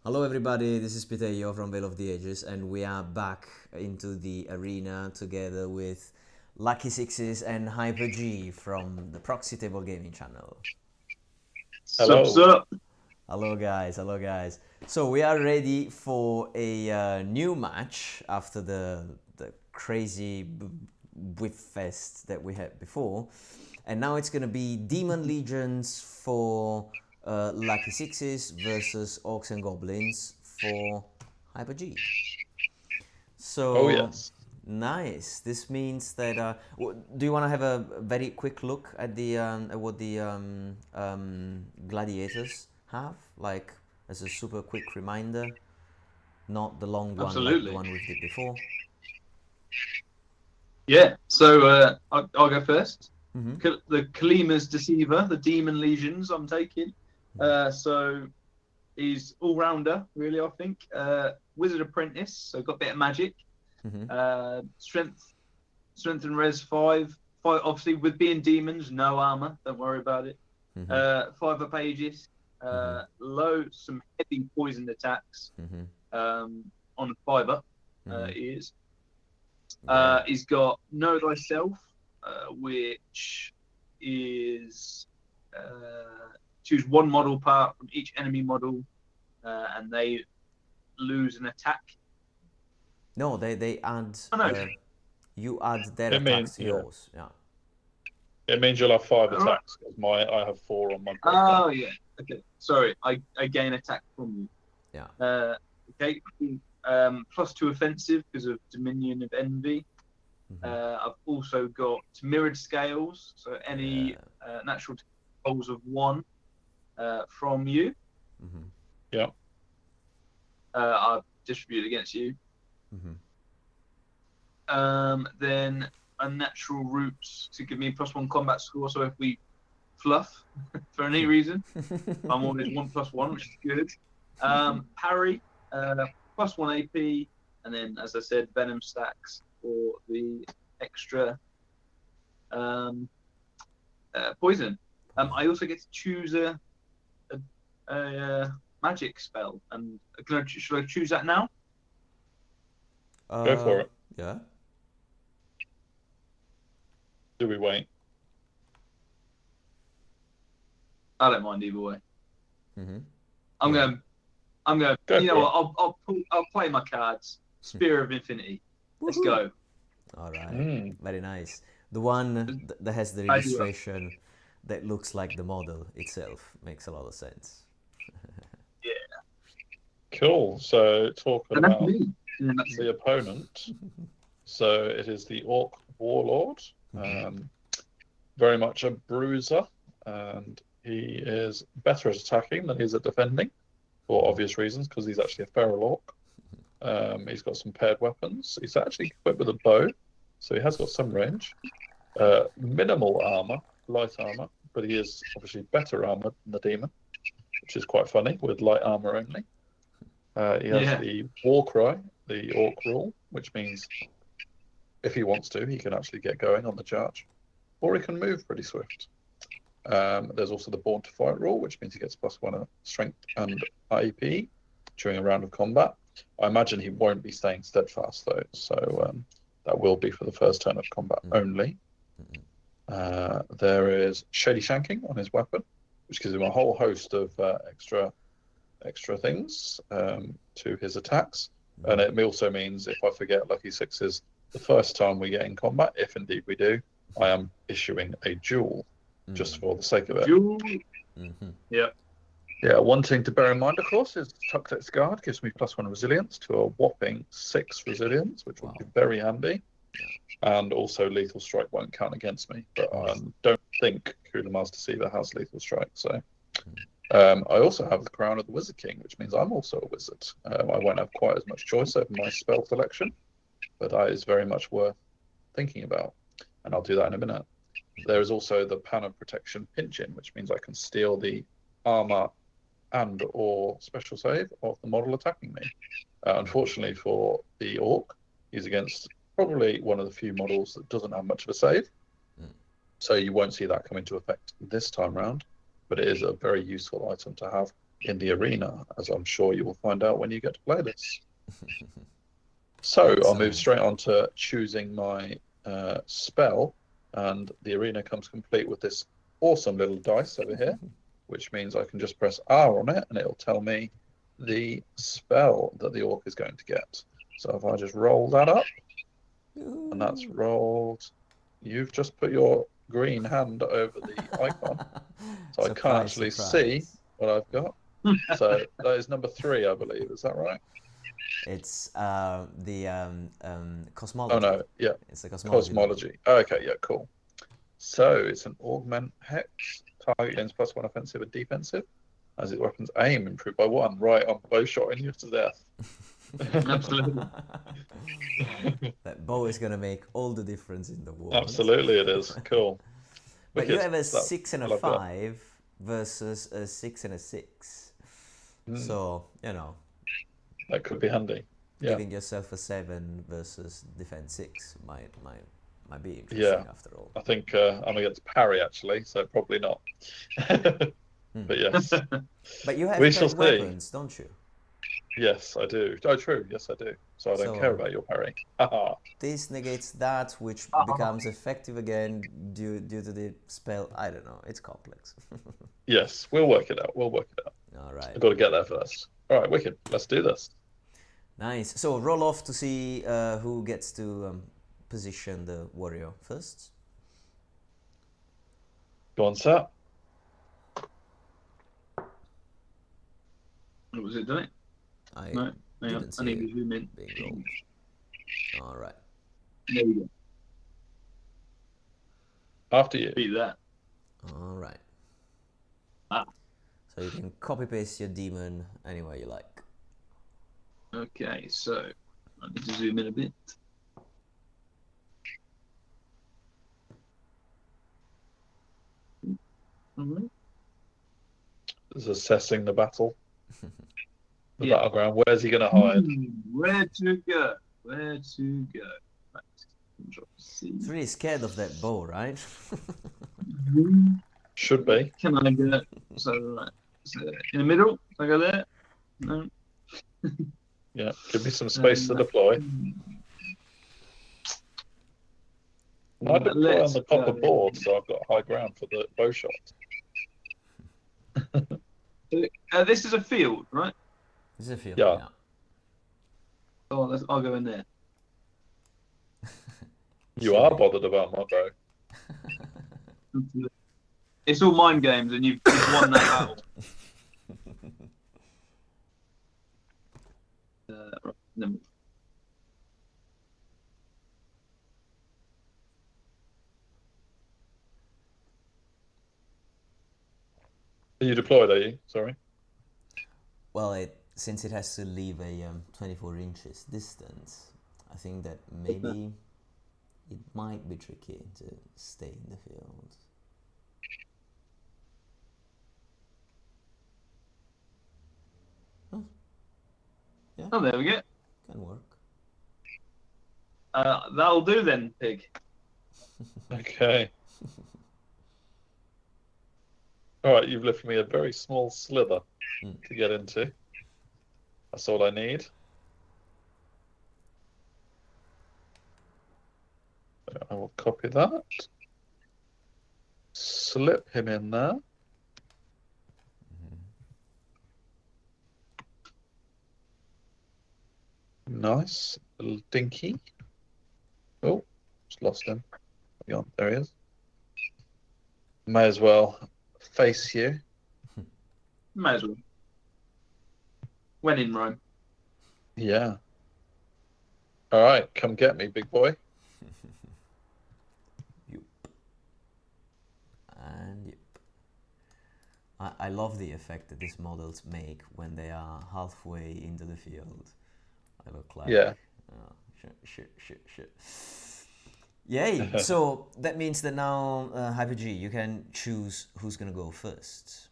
Hello everybody, this is Peter from Veil of the Ages, and we are back into the arena together with Lucky Sixes and Hyper G from the Proxy Table Gaming channel. Sup, Hello. sup? Hello guys, hello guys. So we are ready for a new match after the crazy whip fest that we had before, and now it's gonna be Demon Legions for Lucky Sixes versus Orcs and Goblins for Hyper G. Oh, So yes. nice. This means that. Do you want to have a very quick look at the at what the gladiators have, like as a super quick reminder, not the long one like the Absolutely. one we did before. Yeah. So I'll go first. Mm-hmm. The Kuulima's Deceiver, the Demon Legions. I'm taking. So he's all rounder, really. I think. Wizard Apprentice. So got a bit of magic. Mm-hmm. Strength, strength and res five. Five. Obviously, with being demons, no armor. Don't worry about it. Mm-hmm. Five up ages. Mm-hmm. Low, some heavy poison attacks. Mm-hmm. On the five up. Mm-hmm. He is. Yeah. He's got Know Thyself, which is choose one model part from each enemy model, and they lose an attack. No, they add. Oh no! You add their It means attacks to yours. Yeah. it means you'll have five Alright. attacks. 'Cause I have four on my Oh profile. yeah. Okay. Sorry, I gain attack from you. Yeah. Okay. +2 offensive because of Dominion of Envy. I've also got mirrored scales, so any natural rolls of 1 from you, Mm-hmm. Yeah. I distribute against you. Mm-hmm. Then unnatural roots to give me +1 combat score. So if we fluff for any reason, I'm always 1+1, which is good. Parry, +1 AP, and then as I said, venom stacks for the extra poison. I also get to choose a magic spell, and should I choose that now? Go for it. Yeah. Do we wait? I don't mind either way. Mm-hmm. I'm Yeah. going. I'm going. Go You know for what? I'll play my cards. Spear of Infinity. Let's Woohoo! go. All right, Mm. very nice. The one that has the I do. illustration that looks like the model itself makes a lot of sense. Yeah. Cool. So talking And that's about me. And that's the opponent. So it is the Orc Warlord. Very much a bruiser, and he is better at attacking than he is at defending, for obvious reasons, because he's actually a feral orc. He's got some paired weapons. He's actually equipped with a bow, so he has got some range. Minimal armor, light armor, but he is obviously better armored than the demon, which is quite funny with light armor only. He has Yeah. the war cry, the orc rule, which means if he wants to, he can actually get going on the charge, or he can move pretty swift. There's also the Born to Fight rule, which means he gets +1 strength and AP during a round of combat. I imagine he won't be staying steadfast though, so that will be for the first turn of combat only. There is Shady Shanking on his weapon, which gives him a whole host of extra things to his attacks. And it also means if I forget Lucky Sixes the first time we get in combat, if indeed we do, I am issuing a jewel just for the sake of it. Yeah. Yeah, one thing to bear in mind, of course, is Tuctet's Guard gives me +1 resilience to a whopping 6 resilience, which will be very handy. And also Lethal Strike won't count against me, but I don't think Kuulima's Deceiver has Lethal Strike. So I also have the Crown of the Wizard King, which means I'm also a wizard. I won't have quite as much choice over my spell selection, but that is very much worth thinking about, and I'll do that in a minute. There is also the Pan of Protection Pinch-In, which means I can steal the armor and or special save of the model attacking me. Unfortunately for the Orc, he's against probably one of the few models that doesn't have much of a save, so you won't see that come into effect this time round, but it is a very useful item to have in the arena, as I'm sure you will find out when you get to play this. So I'll move straight on to choosing my spell, and the arena comes complete with this awesome little dice over here, which means I can just press R on it and it'll tell me the spell that the orc is going to get. So if I just roll that up, and that's rolled, you've just put your green hand over the icon, so I can't actually see what I've got. So that is number 3, I believe. Is that right? It's the cosmology. Oh no, yeah. It's the cosmology. Oh, okay, yeah, cool. So it's an augment hex. Target gains +1 offensive and defensive, as its weapons aim improved by 1. Right, I'm bow shotting you to death. Absolutely. That bow is gonna make all the difference in the world. Absolutely, it is. Cool. But you have a 6 and a 5 versus a 6 and a 6. So, you know. That could be handy. Yeah. Giving yourself a 7 versus defense 6 might be interesting after all. I think I'm against parry actually, so probably not. But yes. But you have weapons, don't you? Yes, I do. Oh, true. Yes, I do. So I don't care about your parry. This negates that, which becomes effective again due to the spell. I don't know. It's complex. Yes, we'll work it out. All right. I've got to get there first. All right, wicked. Let's do this. Nice. So roll off to see who gets to position the warrior first. Go on, sir. What was it doing? No, hang on. I need to zoom in. All right. There we go. After you. Beat that. All right. So you can copy paste your demon anywhere you like. Okay, so I need to zoom in a bit. Just assessing the battle. The battleground. Where's he going to hide? Where to go? Where to go? Right. He's really scared of that bow, right? Should be. Can I go? So, right. So in the middle? Can I go there? No. Yeah, give me some space to deploy. I deploy on the top of the board, so I've got high ground for the bow shot. This is a field, right? This is a field. Yeah. Oh, I'll go in there. You are bothered about my bow. It's all mind games, and you've won that battle. Right. Are you deployed, are you? Sorry. Well, since it has to leave a 24 inches distance, I think that maybe it might be tricky to stay in the field. Yeah. Oh, there we go. Can work. That'll do then, pig. Okay. All right, you've left me a very small slither to get into. That's all I need. I will copy that. Slip him in there. Nice. Little dinky. Oh, just lost him. There he is. May as well face you. May as well. When in Rome. Yeah. All right, come get me, big boy. Yep. And yep. I love the effect that these models make when they are halfway into the field. I look like... Yeah. Shit. Yay! So that means that now, Hyper G, you can choose who's gonna go first.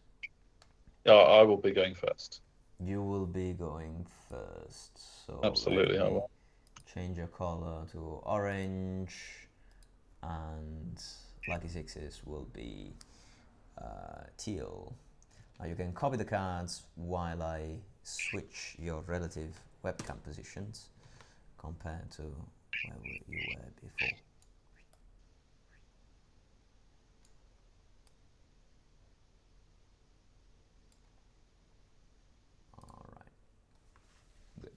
I will be going first. You will be going first. So absolutely, I will. Change your color to orange, and Lucky Sixes will be teal. You can copy the cards while I switch your relative webcam positions compared to where you were before. All right. Good.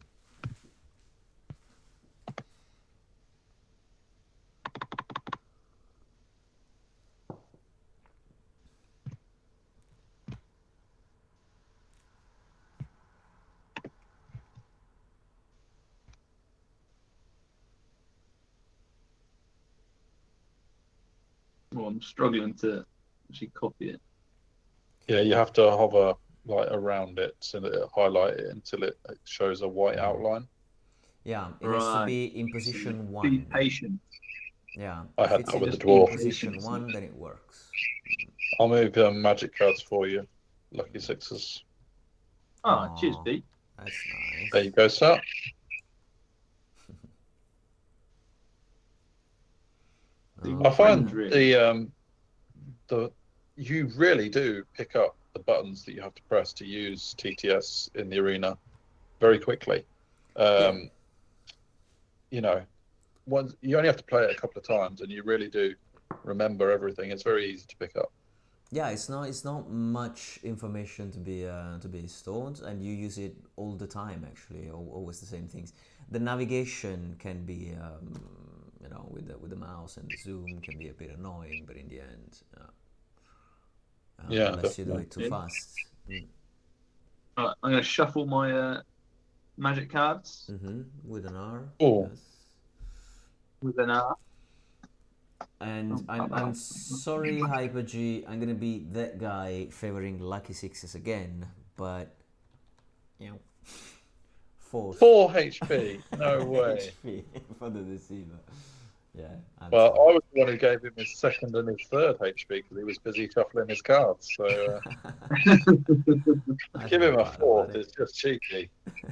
Well, I'm struggling to actually copy it. Yeah, you have to hover like around it so that it highlight it until it shows a white outline. Yeah, it has to be in position 1. Be patient. Yeah, I if had it's that with the in dwarf. position 1, then it works. I'll move magic cards for you. Lucky sixes. Ah, cheers, Pete. That's nice. There you go, sir. I find the you really do pick up the buttons that you have to press to use TTS in the arena very quickly. You know, once you only have to play it a couple of times, and you really do remember everything. It's very easy to pick up. Yeah, it's not much information to be stored, and you use it all the time. Actually, always the same things. The navigation can be, you know, with the mouse and the zoom can be a bit annoying, but in the end, yeah, unless you do it too fast. All right, I'm going to shuffle my magic cards. With an R. Oh. Yes. With an R. And I'm sorry, Hyper G. I'm gonna be that guy favoring lucky sixes again, but you know, 4 HP. No way. HP for the Deceiver. Yeah. Well, I was the one who gave him his second and his third HP because he was busy shuffling his cards. So give him a fourth. It's just cheeky. I'm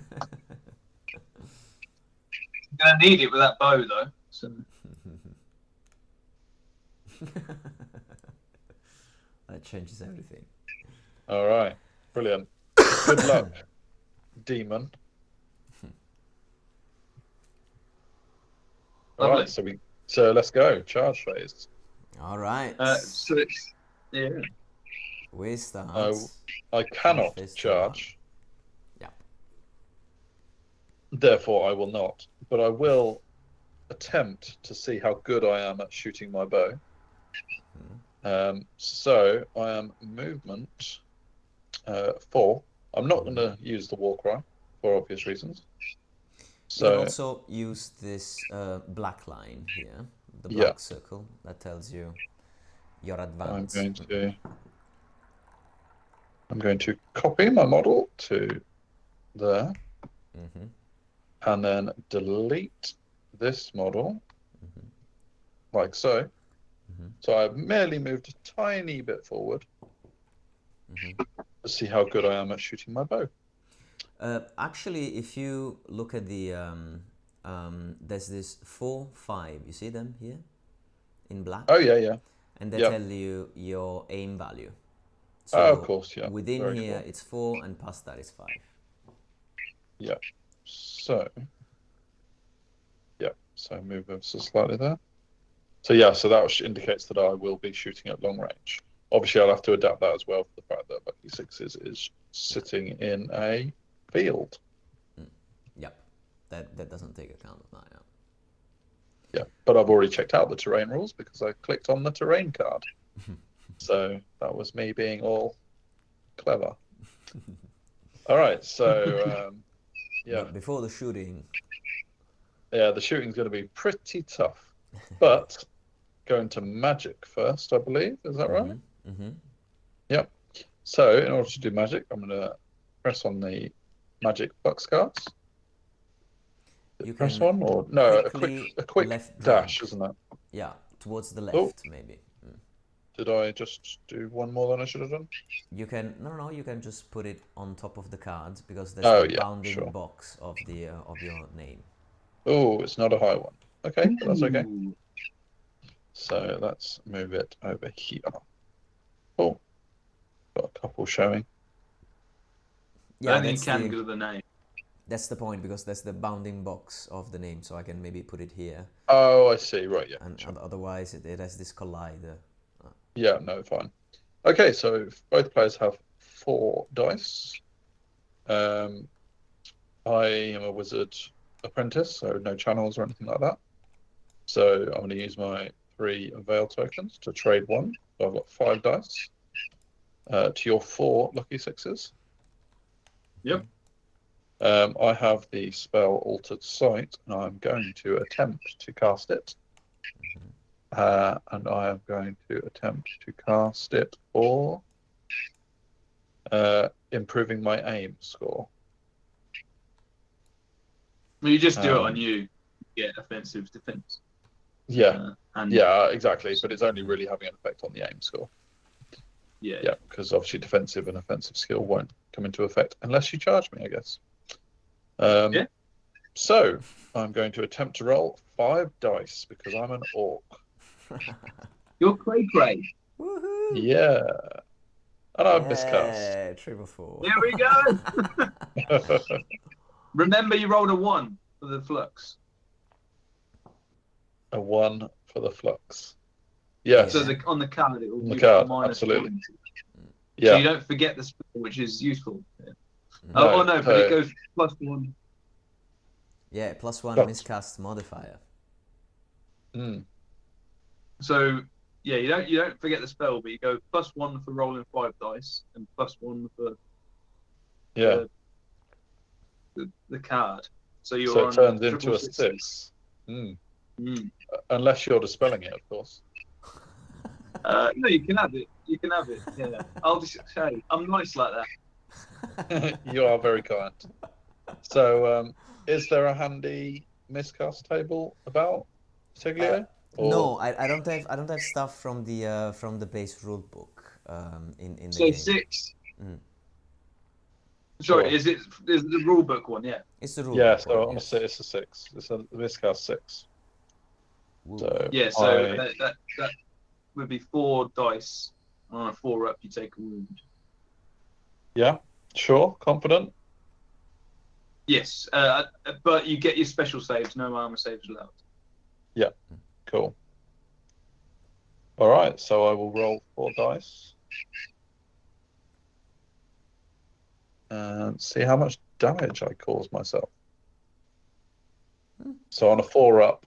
gonna need it with that bow though. So. That changes everything. All right, brilliant. Good luck, Demon. All right, so let's go. Charge phase. All right. So it's we start. I cannot charge. Yep. Therefore, I will not. But I will attempt to see how good I am at shooting my bow. So I am movement 4. I'm not going to use the war cry for obvious reasons. So you can also use this black line here, the black circle that tells you your advance. I'm going to copy my model to there, and then delete this model like so. So I've merely moved a tiny bit forward to see how good I am at shooting my bow. Actually, if you look at the, there's this 4, 5. You see them here in black? Oh, yeah. And they tell you your aim value. So of course, yeah. Within Very here, cool. it's 4, and past that is 5. Yeah. So move ever so slightly there. So so that indicates that I will be shooting at long range. Obviously, I'll have to adapt that as well for the fact that Lucky Sixes is sitting in a field. Yep, that doesn't take account of that. Yeah, but I've already checked out the terrain rules because I clicked on the terrain card. So that was me being all clever. All right, so But before the shooting. Yeah, the shooting's going to be pretty tough, but going to magic first, I believe. Is that right? Yep. So in order to do magic, I'm going to press on the magic bucks cards. You press can one or no? A quick left dash, drag. isn't it? Yeah, towards the left, maybe. Did I just do one more than I should have done? You can no. You can just put it on top of the cards because there's the bounding box of the of your name. Oh, it's not a high one. Okay, but that's okay. So let's move it over here. Oh, got a couple showing. I don't think you can because of the name. That's the point, because that's the bounding box of the name, so I can maybe put it here. Oh, I see. Right, yeah. And otherwise, it has this collider. Yeah, no, fine. Okay, so both players have 4 dice. I am a wizard apprentice, so no channels or anything like that. So I'm going to use my 3 veil tokens to trade 1. So I've got 5 dice. To your 4 lucky 6s. Yep. I have the spell Altered Sight, and I'm going to attempt to cast it. And I am going to attempt to cast it for improving my aim score. Well, you just do it on you. Yeah, offensive defense. Yeah, yeah, exactly. But it's only really having an effect on the aim score. Yeah, because obviously defensive and offensive skill won't come into effect unless you charge me, I guess. Yeah. So I'm going to attempt to roll 5 dice because I'm an orc. You're cray. Woohoo! Yeah. And I've miscast. Yeah, triple 4. Here we go. Remember, you rolled a 1 for the flux. A 1 for the flux. Yes. So on the card, it will the give card, -1. absolutely. Yeah. So you don't forget the spell, which is useful. Yeah. No, but it goes +1. Yeah, +1 miscast modifier. So yeah, you don't forget the spell, but you go +1 for rolling 5 dice and +1 for the card. So you're so it on turns into a 6. 6. Unless you're dispelling it, of course. No, you can have it. You can have it. Yeah, I'll just say I'm nice like that. You are very kind. So, is there a handy miscast table about, Tiglio? No, I don't have stuff from the base rule book in the so game. 6. Sorry, is the rule book one? Yeah. It's the rule Yeah, book. so one, it's a 6. It's a miscast 6. So yeah, so that would be 4 dice. On a 4 up, you take a wound. Yeah, sure, confident. Yes, but you get your special saves. No armor saves allowed. Yeah, cool. All right, so I will roll 4 dice and see how much damage I cause myself. So on a 4 up,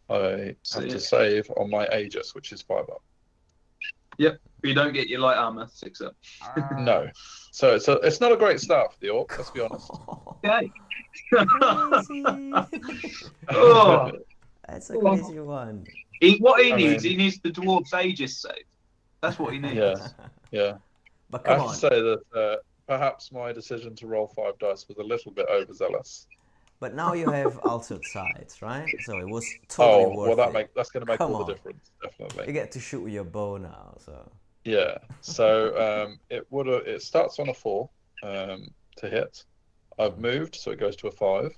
I have to save on my Aegis, which is 5 up. Yep, but you don't get your light armor 6 up. No, so it's not a great start for the orc. Let's be honest. Okay. Oh, that's a crazy one. He needs the dwarf's Aegis save. That's what he needs. Yeah. But I have to say that perhaps my decision to roll 5 dice was a little bit overzealous. But now you have altered sides, right? So it was totally worth it. That's going to make all the difference, definitely. You get to shoot with your bow now, so. Yeah. So it starts on a 4 to hit. I've moved, so it goes to a 5.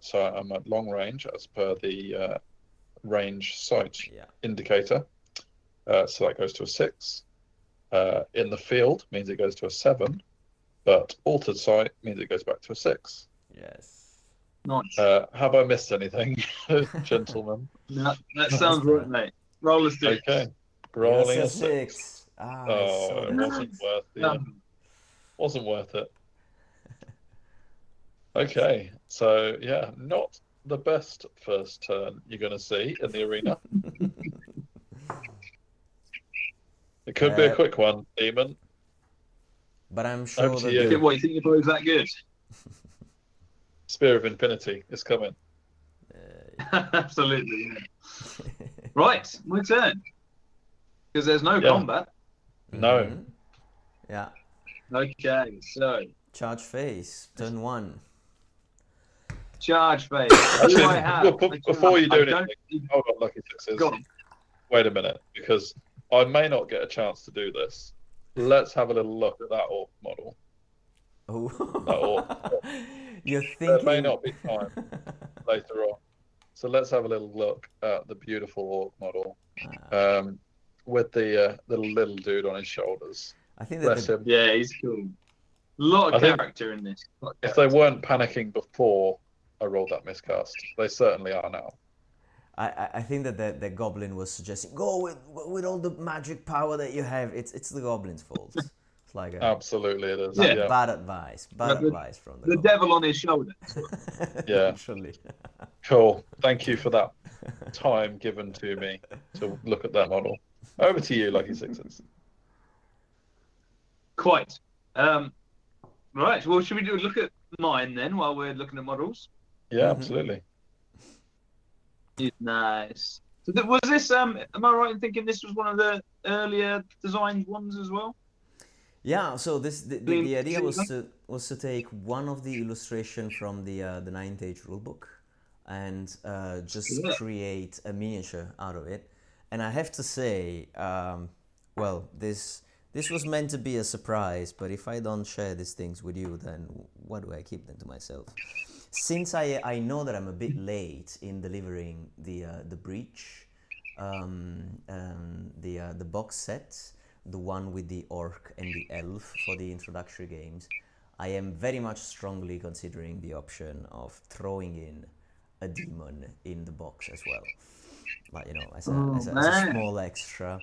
So I'm at long range as per the range sight indicator. So that goes to a 6. In the field means it goes to a 7, but altered sight means it goes back to a 6. Yes. Nice. Have I missed anything, gentlemen? No, that sounds right, mate. Roll a 6. Okay. Rolling a 6. It wasn't worth it. Okay, so yeah, not the best first turn you're going to see in the arena. It could be a quick one, Daemon. But I'm sure What, you think your bow's that good? Spear of Infinity is coming. Absolutely. Yeah. Right, my turn. Because there's no combat. No. Yeah. Okay, so. Charge phase, turn 1. Charge phase. Before you do anything, hold on, Lucky Sixes. Go on. Wait a minute, because I may not get a chance to do this. Let's have a little look at that orc model. Oh. That orc. You're thinking... There may not be time later on. So let's have a little look at the beautiful orc model with the little dude on his shoulders. I think Bless him. Yeah, he's cool. A lot of I think character in this. If they weren't panicking before I rolled that miscast, they certainly are now. I think that the goblin was suggesting go with all the magic power that you have. It's the goblin's fault. It's like Absolutely, it is. bad advice. Bad advice from the goblin. devil on his shoulder. Yeah. Literally. Cool. Thank you for that time given to me to look at that model. Over to you, Lucky Sixes. Quite. Right. Well, should we do a look at mine then while we're looking at models? Yeah, absolutely. Nice. So was this? Am I right in thinking this was one of the earlier designed ones as well? Yeah. So the idea was to take one of the illustration from the 9th Age rulebook and just create a miniature out of it. And I have to say, well, this was meant to be a surprise, but if I don't share these things with you, then why do I keep them to myself? Since I know that I'm a bit late in delivering the Breach, the box set, the one with the Orc and the Elf for the introductory games, I am very much strongly considering the option of throwing in a Daemon in the box as well. Like, you know, as a small extra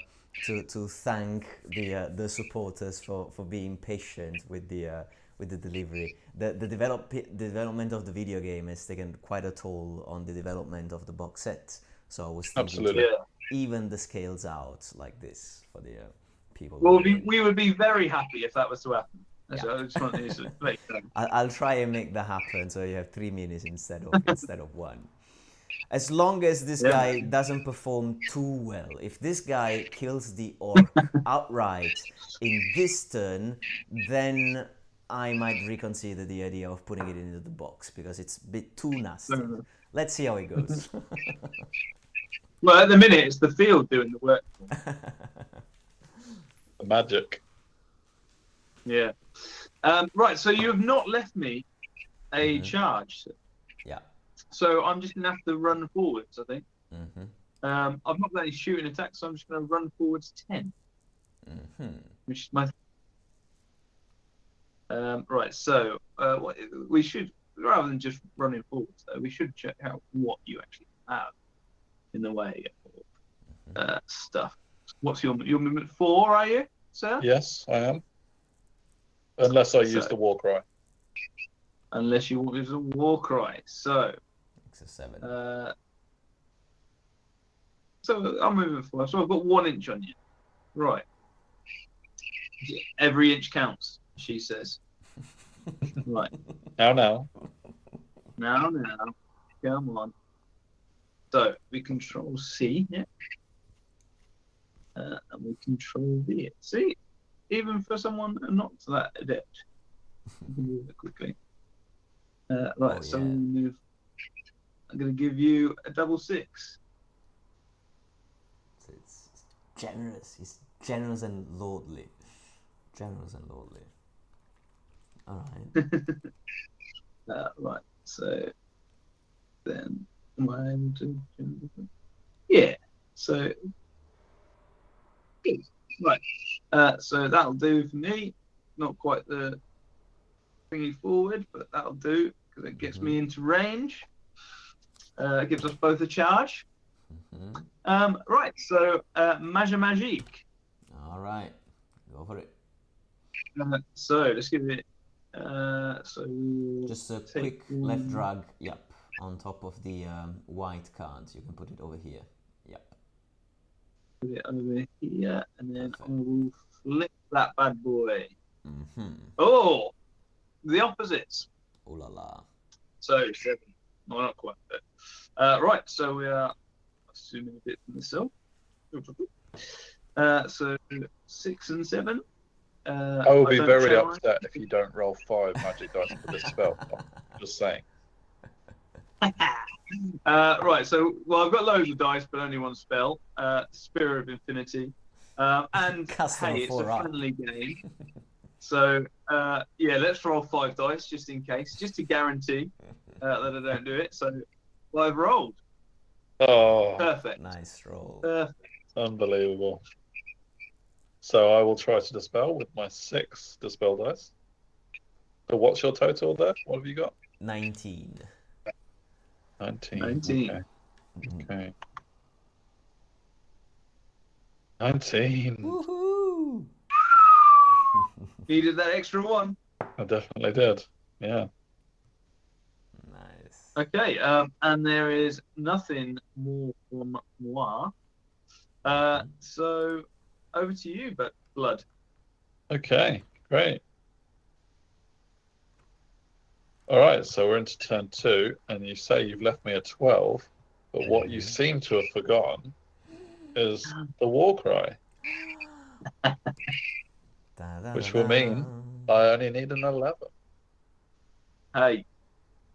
to thank the supporters for being patient with the delivery. The development of the video game has taken quite a toll on the development of the box set. So I was thinking to even the scales out like this for the people. Well, we would be very happy if that was to happen. Yeah. So I just wanted to make that. I'll try and make that happen so you have 3 minis instead of 1. As long as this guy doesn't perform too well. If this guy kills the Orc outright in this turn, then I might reconsider the idea of putting it into the box because it's a bit too nasty. Let's see how it goes. Well, at the minute, it's the field doing the work. The magic. Yeah. Right, so you have not left me a charge. Yeah. So I'm just going to have to run forwards, I think. I've not got any shooting attacks, so I'm just going to run forwards 10. Which is my... right, so we should, rather than just running forwards, though, we should check out what you actually have in the way of stuff. What's your movement 4, are you, sir? Yes, I am. Unless I use the war cry. Unless you want to use a war cry. So... 7. So I'm moving forward. So I've got 1 inch on you. Right. Every inch counts, she says. Right. Now. Now. Come on. So we control C, yeah. And we control V. See, even for someone not that adept, we can move it quickly. Right, so we move. I'm going to give you a double 6. So it's generous. He's generous and lordly. All right. Right. So then, yeah. So good. Right. So that'll do for me. Not quite the thingy forward, but that'll do because it gets me into range. It gives us both a charge. Right, so Magia Magique. All right, go for it. So let's give it. So just a quick left drag. Yep, on top of the white card. You can put it over here. Yep. Put it over here, and then I will flip that bad boy. Oh, the opposites. Oh la la. So 7. No, not quite. But, right, so we are assuming a bit from myself. So 6 and 7. I will be very upset if you don't roll 5 magic dice for this spell. Just saying. Right, so I've got loads of dice, but only 1 spell. Spear of Infinity, and hey, it's a friendly game. So yeah, let's roll 5 dice just in case, just to guarantee that I don't do it. So 5 rolled. Oh, perfect. Nice roll. Perfect. Unbelievable. So I will try to dispel with my 6 dispel dice. So what's your total there? What have you got? 19. 19. 19. Okay. Okay. 19. Woohoo! Needed that extra one. I definitely did. Yeah. Nice. Okay, and there is nothing more from moi. So over to you, but Blood. Okay. Great. All right. So we're into turn 2, and you say you've left me a 12, but what you seem to have forgotten is the war cry, which will mean I only need an 11. Hey,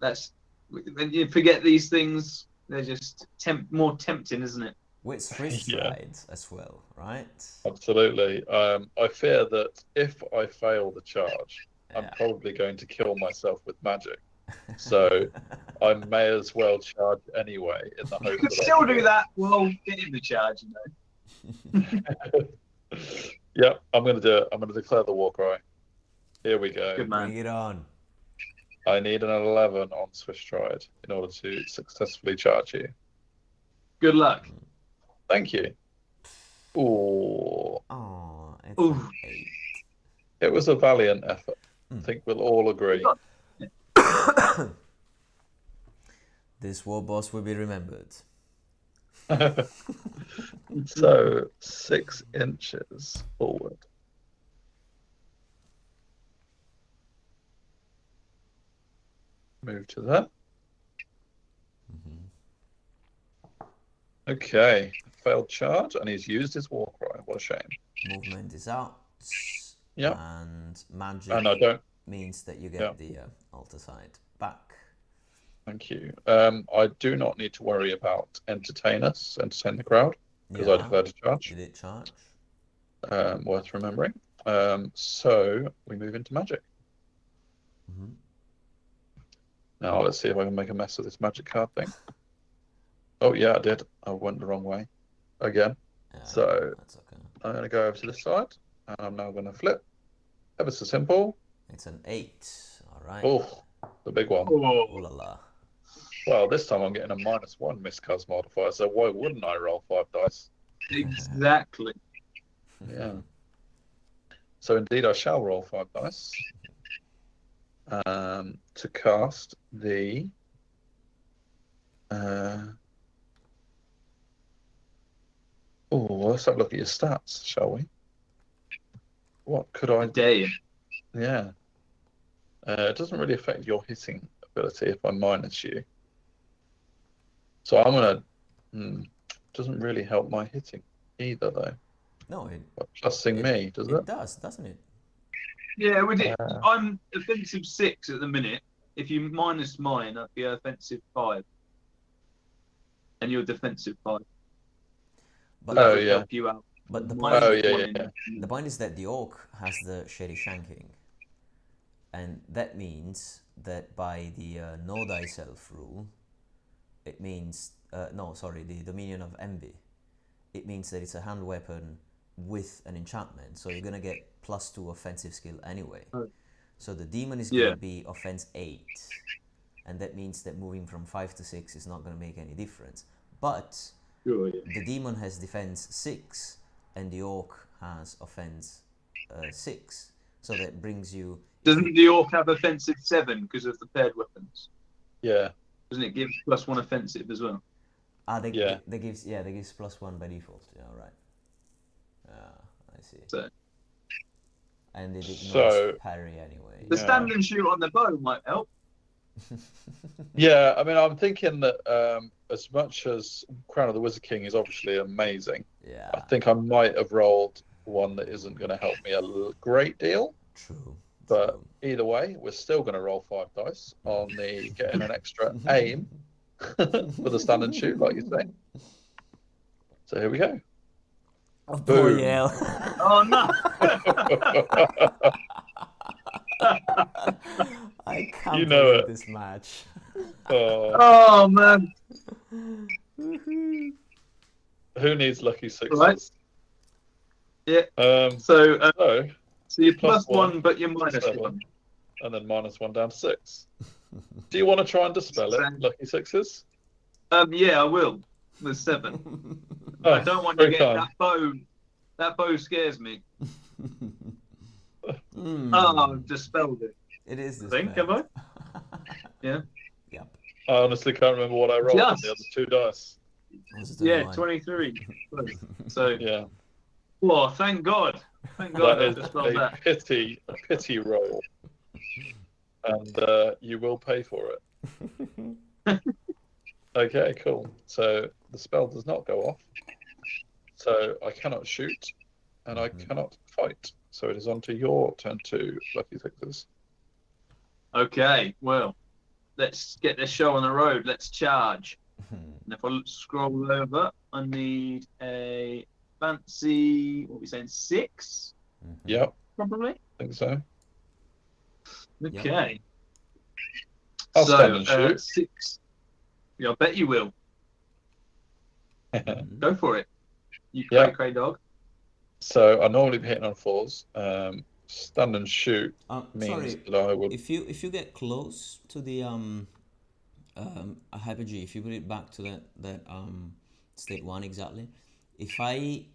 that's when you forget these things, they're just more tempting, isn't it? With Swiss Yeah. rides as well, right? Absolutely. I fear that if I fail the charge, I'm Yeah. probably going to kill myself with magic. So I may as well charge anyway in the You hope could that still do that while getting the charge, you know. Yep, I'm going to do it. I'm going to declare the war cry. Here we go. Good man. Bring it on. I need an 11 on Swiss Stride in order to successfully charge you. Good luck. Thank you. Ooh, Oh, it's Ooh. an 8. it was a valiant effort. I think we'll all agree. This Warboss will be remembered. So 6 inches forward. Move to that. Okay, failed charge, and he's used his war cry. What a shame. Movement is out. Yep. And magic And I don't. means that you get the altar side back. Thank you. I do not need to worry about entertain the crowd, because I declared a charge. You did charge. Worth remembering. So we move into magic. Now let's see if I can make a mess of this magic card thing. Oh yeah, I did. I went the wrong way again. Yeah, So that's okay. I'm going to go over to this side, and I'm now going to flip. Ever so simple. It's an 8. All right. Oh, the big one. Ooh la la. Well, this time I'm getting a -1 miscast modifier, so why wouldn't I roll 5 dice? Exactly. Yeah. So indeed, I shall roll 5 dice to cast the. Let's have a look at your stats, shall we? What could I do? Yeah. It doesn't really affect your hitting ability if I minus you. So I'm gonna. Doesn't really help my hitting either, though. No, it. Plusing me, does it? It does, doesn't it? Yeah, with it. I'm offensive 6 at the minute. If you minus mine, I'd be offensive 5, and you're defensive 5. But that would help you out. But the point, the point is that the orc has the shady shanking, and that means that by the know thyself rule, it means the Dominion of Envy. It means that it's a hand weapon with an enchantment, so you're gonna get +2 offensive skill anyway. So the demon is gonna be offense 8, and that means that moving from 5 to 6 is not gonna make any difference. But the demon has defense 6, and the orc has offense 6, so that brings you. Doesn't the orc have offensive 7 because of the paired weapons? Yeah. Doesn't it give +1 offensive as well? They gives +1 by default. Yeah, right. I see. So, and it ignores parry anyway. The stand and shoot on the bow might help. Yeah, I mean, I'm thinking that as much as Crown of the Wizard King is obviously amazing, I think I might have rolled one that isn't going to help me a great deal. True. But either way, we're still going to roll 5 dice on the getting an extra aim for the stand and shoot, like you say. So here we go. Oh, poor Yale. Oh no! I can't believe this match. Oh man! Who needs lucky 6s? Right. Yeah. So So you're plus +1, but you're -1. 7, and then -1 down to 6. Do you want to try and dispel it, lucky sixes? Yeah, I will. With 7. Oh, I don't want to very get kind. that bow. That bow scares me. Mm. Oh, I've dispelled it. It is I this think, have I? Yeah. Yep. I honestly can't remember what I rolled on Yes. the other 2 dice. Was it Yeah, 21? 23. So, Yeah, oh, thank God. Thank God that I is dispelled a that. pity roll, and you will pay for it. Okay, cool. So the spell does not go off. So I cannot shoot, and I cannot fight. So it is on to your turn 2, lucky sixes. Okay, well, let's get this show on the road. Let's charge. And if I scroll over, I need a fancy, what are we saying, 6? Yep, Probably. I think so. Okay. I'll stand and shoot. 6. Yeah, I bet you will. Go for it. You cray dog. So I normally be hitting on 4s. Stand and shoot means Sorry, that I would. if you get close to the hyper-G, if you put it back to that state 1 exactly, if I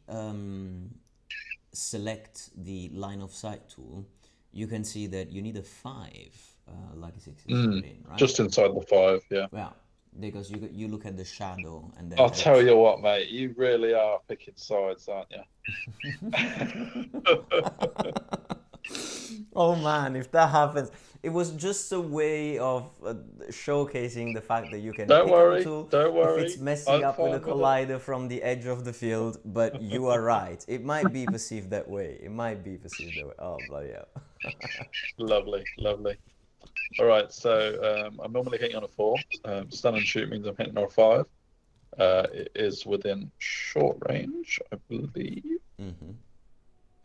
select the line of sight tool, you can see that you need a 5 lucky sixes to put in, right? Just inside the 5, yeah. Yeah, because you look at the shadow and then I'll tell you what, mate, you really are picking sides, aren't you? Oh man, if that happens, it was just a way of showcasing the fact that you can Don't pick worry, up a tool don't worry. if it's messing I'm up with a fine with it. collider from the edge of the field. But you are right; it might be perceived that way. It might be perceived that way. Oh bloody hell! Lovely, lovely. All right, so I'm normally hitting on a 4. Stun and shoot means I'm hitting on a 5. It is within short range, I believe.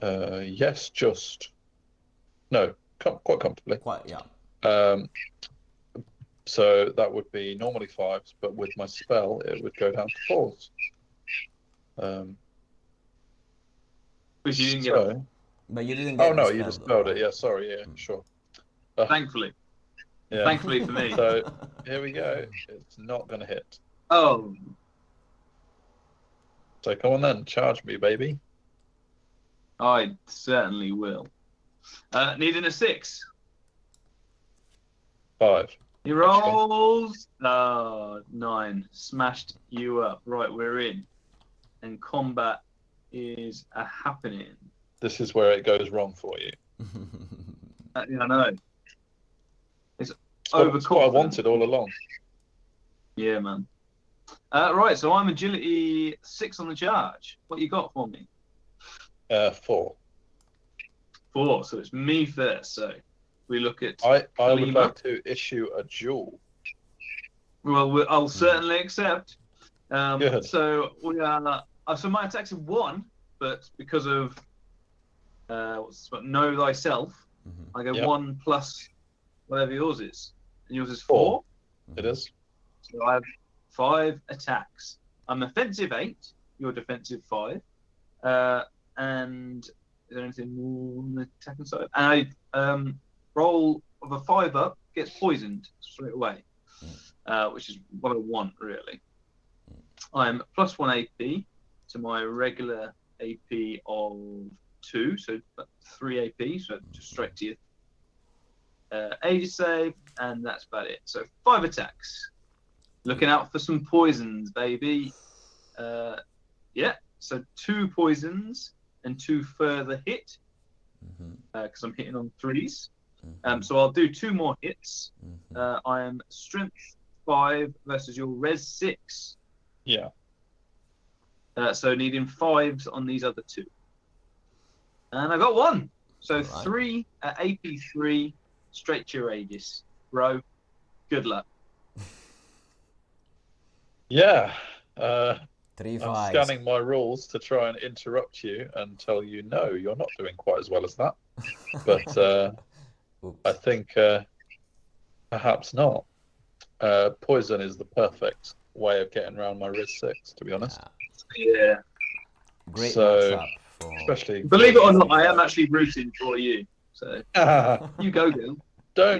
Yes, just. No, quite comfortably. Quite, yeah. So that would be normally 5s, but with my spell, it would go down to 4s. But you didn't get But you didn't get Oh, no, the you spell, dispelled though, it. right? Yeah, sorry. Yeah, sure. Thankfully. Yeah. Thankfully for me. So here we go. It's not going to hit. Oh, So come on then, charge me, baby. I certainly will. Needing a 6. 5. He rolls. 9. Smashed you up. Right, we're in. And combat is a happening. This is where it goes wrong for you. Yeah, I know. It's It's what I overconfident. wanted all along. Yeah, man. Right, so I'm agility 6 on the charge. What you got for me? 4. 4. So it's me first. So we look at. I would Kuulima. like to issue a duel. Well, I'll certainly accept. Good. So we are. So my attack's a 1, but because of know thyself, I go 1 plus whatever yours is, and yours is 4. It is. So I have 5 attacks. I'm offensive 8. You're defensive 5. And is there anything more on the attacking side? And I roll of a 5 up, gets poisoned straight away, which is what I want really. I'm +1 AP to my regular AP of 2, so 3 AP, so just straight to your Aegis save, and that's about it. So 5 attacks. Looking out for some poisons, baby. Yeah, so 2 poisons and 2 further hit, because I'm hitting on 3s. So I'll do 2 more hits. I am strength 5 versus your res 6. Yeah. So needing 5s on these other 2. And I got 1. So Right. 3 at AP3, straight to your Aegis. Bro, good luck. Yeah. 3 I'm 5s. scanning my rules to try and interrupt you and tell you, no, you're not doing quite as well as that. But I think perhaps not. Poison is the perfect way of getting around my res 6, to be honest. Yeah. Great So- matchup for. Especially. Believe it or not, I am actually rooting for you. So Don't you go, girl.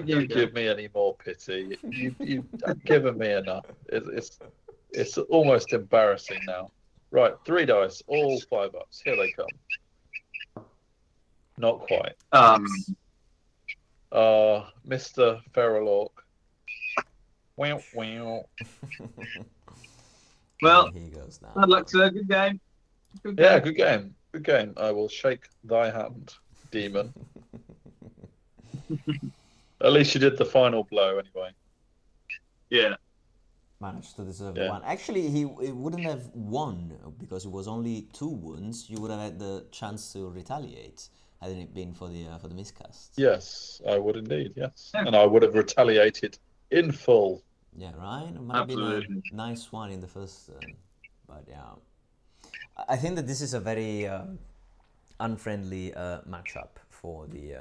you give me any more pity. You've given me enough. It's almost embarrassing now. Right, 3 dice, all 5-ups. Here they come. Not quite. Mr. Feral Orc. Wow, wow. Well, Here he goes now. bad luck, sir. Good game. Yeah, good game. Good game. I will shake thy hand, demon. At least you did the final blow anyway. Yeah. Managed to deserve Yeah. one. Actually, it wouldn't have won because it was only 2 wounds. You would have had the chance to retaliate hadn't it been for the miscast. Yes, I would indeed. Yes, and I would have retaliated in full. Yeah, right. It might have been a nice one in the first turn, but yeah, I think that this is a very unfriendly matchup for the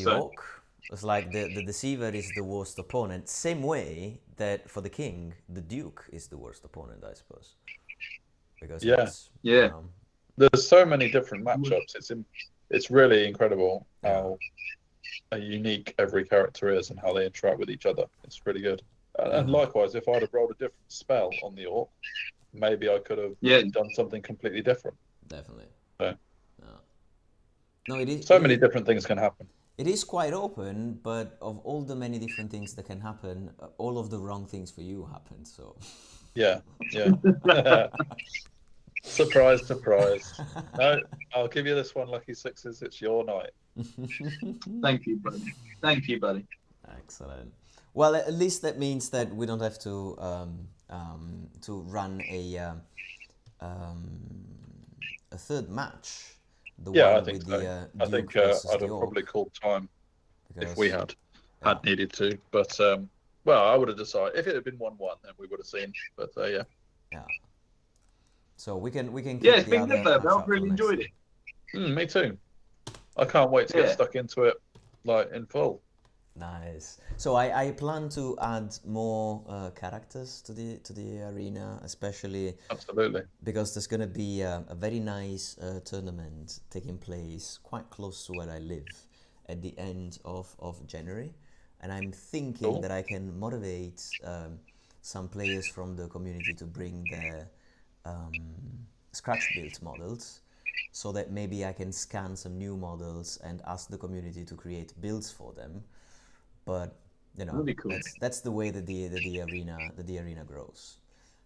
Orc. It's like the Deceiver is the worst opponent. Same way that for the King, the Duke is the worst opponent, I suppose. Because there's so many different matchups. It's really incredible how unique every character is and how they interact with each other. It's really good. And likewise, if I'd have rolled a different spell on the Orc, maybe I could have done something completely different. Definitely. So, no, it is. So many different things can happen. It is quite open, but of all the many different things that can happen, all of the wrong things for you happen. So. Yeah. Surprise, surprise. No, I'll give you this one, Lucky Sixes. It's your night. Thank you, buddy. Thank you, buddy. Excellent. Well, at least that means that we don't have to run a third match. I think so. I think I'd have probably called time if we had needed to. But well, I would have decided if it had been 1-1, then we would have seen. But yeah. So we can keep it's been good though. I've really enjoyed it. Me too. I can't wait to get stuck into it like in full. Nice. So I plan to add more characters to the arena, especially because there's going to be a very nice tournament taking place quite close to where I live at the end of January, and I'm thinking that I can motivate some players from the community to bring their scratch built models, so that maybe I can scan some new models and ask the community to create builds for them. But you know, cool. that's the way that the arena grows.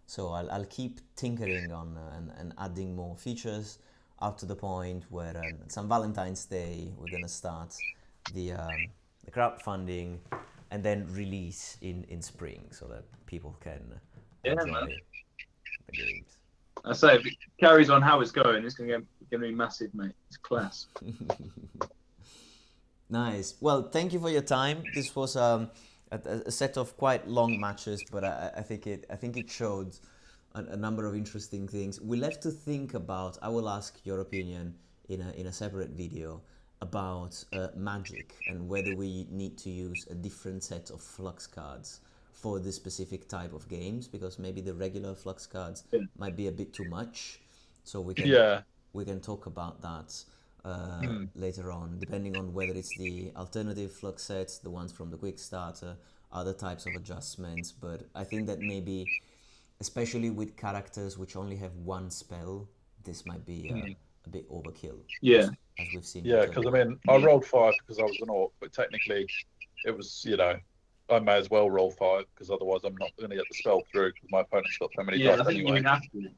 So I'll keep tinkering on and adding more features up to the point where some Valentine's Day we're gonna start the crowdfunding and then release in spring so that people can enjoy the games. I say if it carries on how it's going, it's gonna be massive, mate. It's class. Nice. Well, thank you for your time. This was a set of quite long matches, but I think it showed a number of interesting things. We'll have to think about. I will ask your opinion in a separate video about magic and whether we need to use a different set of flux cards for this specific type of games, because maybe the regular flux cards might be a bit too much. So we can talk about that later on, depending on whether it's the alternative flux sets, the ones from the quick starter, other types of adjustments. But I think that maybe, especially with characters which only have one spell, this might be a bit overkill. Yeah, as we've seen. Yeah, because I mean, I rolled 5 because I was an Orc, but technically, it was I may as well roll 5 because otherwise I'm not going to get the spell through because my opponent's got so many dice anyway. You have to.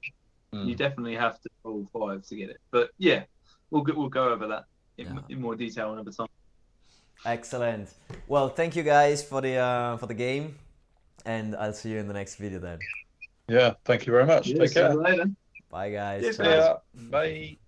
You definitely have to roll 5 to get it. But yeah, we'll go over that in more detail another time. Excellent. Well, thank you guys for the game, and I'll see you in the next video then. Yeah, thank you very much. Take care. See you later. Bye guys. Cheers, guys. Bye.